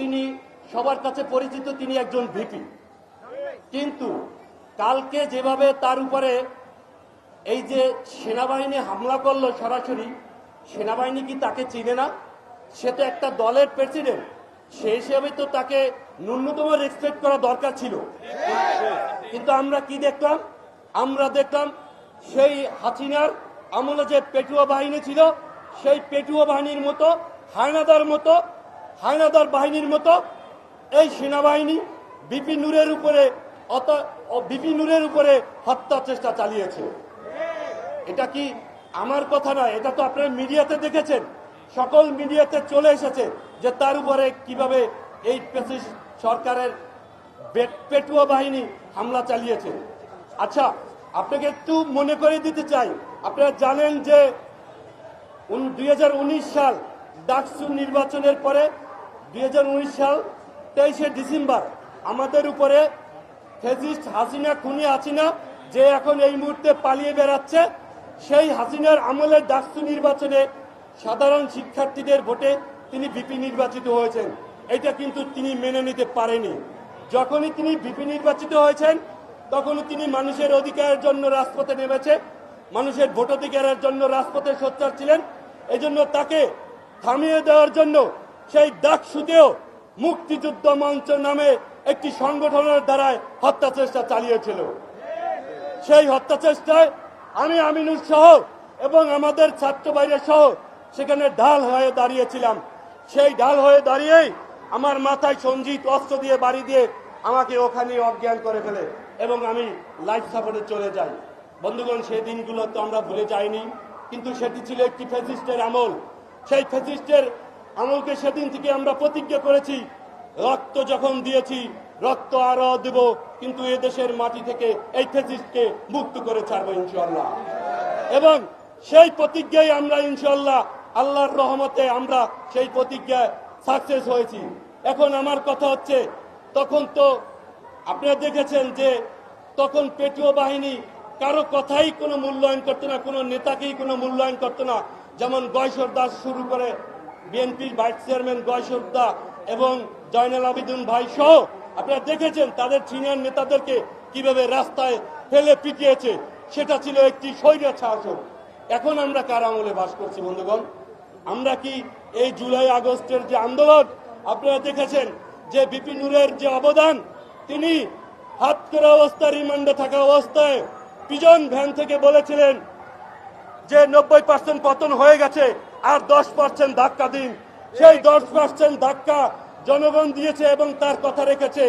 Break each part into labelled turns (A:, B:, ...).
A: তিনি সবার কাছে পরিচিত, তিনি একজন ভিপি। কিন্তু কালকে যেভাবে তার উপরে এই যে সেনাবাহিনী হামলা করলো, সরাসরি সেনাবাহিনী কি তাকে চিনে না? সে তো একটা দলের প্রেসিডেন্ট, সেই হিসেবে তো তাকে ন্যূনতম রেসপেক্ট করা দরকার ছিল। কিন্তু আমরা কি দেখলাম? আমরা দেখলাম সেই হাসিনার আমলে যে পেটুয়া বাহিনী ছিল, সেই পেটুয়া বাহিনীর মতো হায়নাদার বাহিনীর মতো এই সেনাবাহিনী বিপি নূরের উপরে হত্যা চেষ্টা চালিয়েছে। এটা কি আমার কথা নয়, এটা তো আপনারা মিডিয়াতে দেখেছেন, সকল মিডিয়াতে চলে এসেছে যে তার উপরে কিভাবে এই সরকারের পেটুয়া বাহিনী হামলা চালিয়েছে। আচ্ছা, আপনাকে একটু মনে করে দিতে চাই, আপনারা জানেন যে 2019 সাল ডাকসু নির্বাচনের পরে 2019 সাল 23শে ডিসেম্বর আমাদের উপরে ফ্যাসিস্ট হাসিনা, খুনি হাসিনা, যে এখন এই মুহূর্তে পালিয়ে বেড়াচ্ছে, সেই হাসিনার আমলের ডাকসু নির্বাচনে সাধারণ শিক্ষার্থীদের ভোটে তিনি ভিপি নির্বাচিত হয়েছেন। এটা কিন্তু তিনি মেনে নিতে পারেনি। যখনই তিনি ভিপি নির্বাচিত হয়েছেন, তখনই তিনি মানুষের অধিকারের জন্য রাজপথে নেমেছে, মানুষের ভোটাধিকারের জন্য রাজপথে সোচ্চার ছিলেন। এই জন্য তাকে থামিয়ে দেওয়ার জন্য সেই ডাকসুতেও মুক্তিযুদ্ধ মঞ্চ নামে একটি সংগঠনের দ্বারায় হত্যা চেষ্টা চালিয়েছিল। সেই হত্যা চেষ্টায় আমি আমিনুর সহ এবং আমাদের ছাত্র বাইরে সহ সেখানে ঢাল হয়ে দাঁড়িয়েছিলাম। সেই ঢাল হয়ে দাঁড়িয়েই আমার মাথায় সঞ্জিত অস্ত্র দিয়ে বাড়ি দিয়ে আমাকে ওখানে অজ্ঞান করে ফেলে এবং আমি লাইফ সাপোর্টে চলে যাই। বন্ধুগণ, সেই দিনগুলো তো আমরা ভুলে যাইনি, কিন্তু সেটি ছিল একটি ফ্যাসিস্টের আমল। সেই ফ্যাসিস্টের আমলকে সেদিন থেকে আমরা প্রতিজ্ঞা করেছি, রক্ত যখন দিয়েছি রক্ত আরো দেব, কিন্তু এ দেশের মাটি থেকে এই ফ্যাসিস্টকে মুক্ত করে ছাড়বো ইনশাআল্লাহ। এবং সেই প্রতিজ্ঞায় আমরা ইনশাআল্লাহ আল্লাহর রহমতে আমরা সেই প্রতিজ্ঞায় সাকসেস হয়েছি। এখন আমার কথা হচ্ছে, তখন তো আপনারা দেখেছেন যে তখন পেটুয়া বাহিনী কারো কথাই কোনো মূল্যায়ন করতো না, কোনো নেতাকেই কোনো মূল্যায়ন করতো না। যেমন গয়সর দাস শুরু করে বিএনপির ভাইস চেয়ারম্যান গয়সর দা এবং জয়নাল আবেদিন ভাই সহ আপনারা দেখেছেন তাদের সিনিয়র নেতাদেরকে কিভাবে রাস্তায় ফেলে পিটিয়েছে। সেটা ছিল একটি স্বৈরাচার শাসন। এখন আমরা কার আমলে বাস করছি বন্ধুগণ? আমরা কি এই জুলাই আগস্টের যে আন্দোলন আপনারা দেখেছেন, যে বিপি নূরের যে অবদান, তিনি হাত করা অবস্থায়, রিমান্ডে থাকা অবস্থায় পিজন ভ্যান থেকে বলেছিলেন যে 90% পতন হয়ে গেছে, আর 10% ধাক্কা দিন। সেই 10% ধাক্কা জনগণ দিয়েছে এবং তার কথা রেখেছে।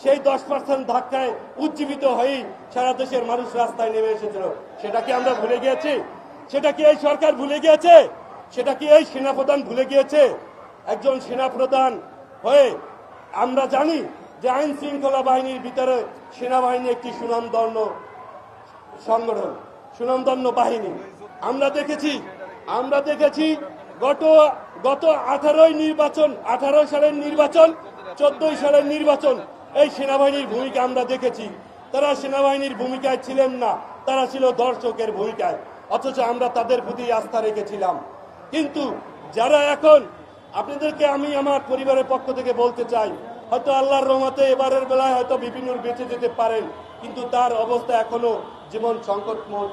A: সেই 10% ধাক্কায় উজ্জীবিত হয়েই সারা দেশের মানুষ রাস্তায় নেমে এসেছিল। সেটা কি আমরা ভুলে গিয়েছি? সেটা কি এই সরকার ভুলে গিয়েছে? সেটা কি এই সেনাপ্রধান ভুলে গিয়েছে? একজন সেনাপ্রধান হয়ে আমরা জানি যে আইন শৃঙ্খলা বাহিনীর ভিতরে সেনাবাহিনী একটি সুনামধন্য সংগঠন, সুনামধন্য বাহিনী। আমরা দেখেছি গত 18 সালের নির্বাচন, 14 সালের নির্বাচন, এই সেনাবাহিনীর ভূমিকা আমরা দেখেছি। তারা সেনাবাহিনীর ভূমিকায় ছিলেন না, তারা ছিল দর্শকের ভূমিকায়, অথচ আমরা তাদের প্রতি আস্থা রেখেছিলাম। কিন্তু যারা এখন, আপনাদেরকে আমি আমার পরিবারের পক্ষ থেকে বলতে চাই, হয়তো আল্লাহর রহমতে এবারের বেলায় হয়তো বিপিনুর বেঁচে যেতে পারেন, কিন্তু তার অবস্থা এখনো জীবন সংকটময়।